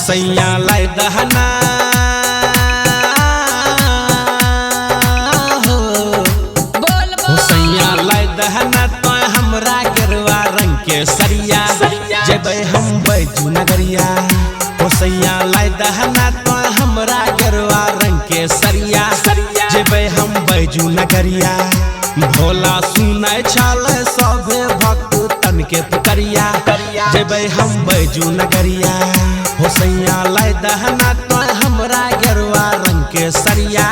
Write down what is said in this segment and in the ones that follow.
सैया लाई दहना हो सैया लाई दहना तो हमरा गेरुआ रंग के सरिया जेबै हम बैजू नगरिया। हो सैया लाई दहना तो हमरा गेरुआ रंग के सरिया जेबै हम बैजू नगरिया। भोला सुनै छाले सभे भक्त तन के पुकरिया जेबै हम बैजू नगरिया। हो सैया लाई दहना तो हमरा गेरुआ रंग के सरिया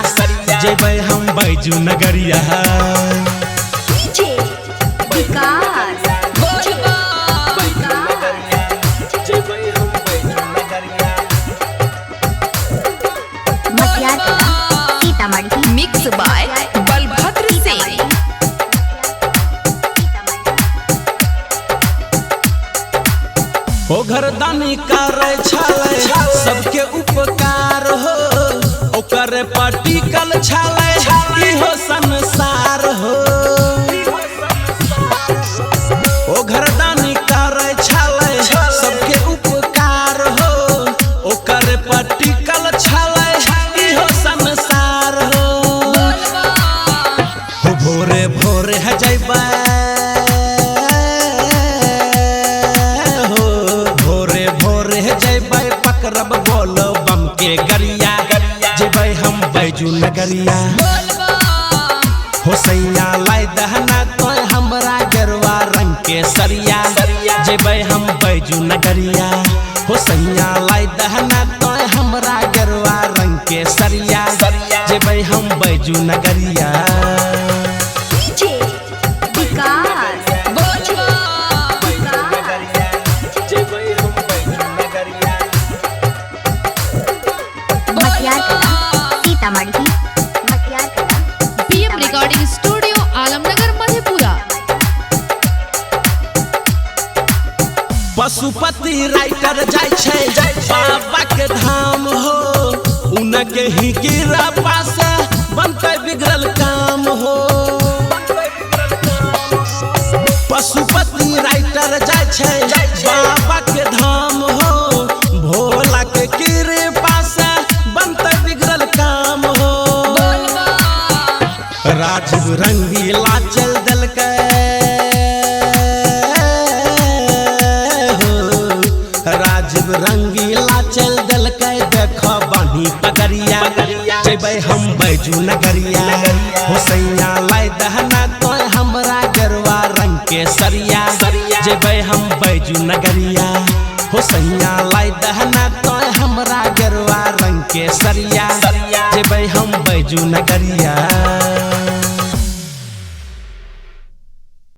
जेबै हम बैजू नगरिया। Mix by Balbhadra Singh. ओ घरदानी करे छाले सबके उपकार हो ओकर पटिकल छाले इहो संसार हो। ओ घरदानी करे छाले सबके उपकार हो ओकर पटिकल छाले इहो संसार हो। भोरे भोरे है जइबै पकड़ब बोल बम के गरिया जेबै हम बैजू नगरिया। हो सैया लाई दहना तो हमरा गेरुआ रंग के सरिया जेबै हम बैजू नगरिया। हो सैया लाई दहना तो हमरा गेरुआ रंग के सरिया जेबै हम बैजू नगरिया। PM recording studio Alamnagar Madhepura. Pashupati writer जाय छै बाबा के धाम हो उनके ही गिरपा से बनते बिगड़ल काम हो। पशुपति राइटर जाय छै बाबा के धाम हो भोला के कृपा से बनते बिगड़ल काम हो। राजीव रंगीला चल दल के राजीव रंगीला चल दल के देखो बानी पगरिया जेबै हम बैजू नगरिया। हो सैया लाई दहना तो हमरा गेरुआ रंग के सरिया जेबै हम बैजू नगरिया। हो सैया लाई दहना तो हमरा गेरुआ रंग के सरिया जेबै हम बैजू नगरिया।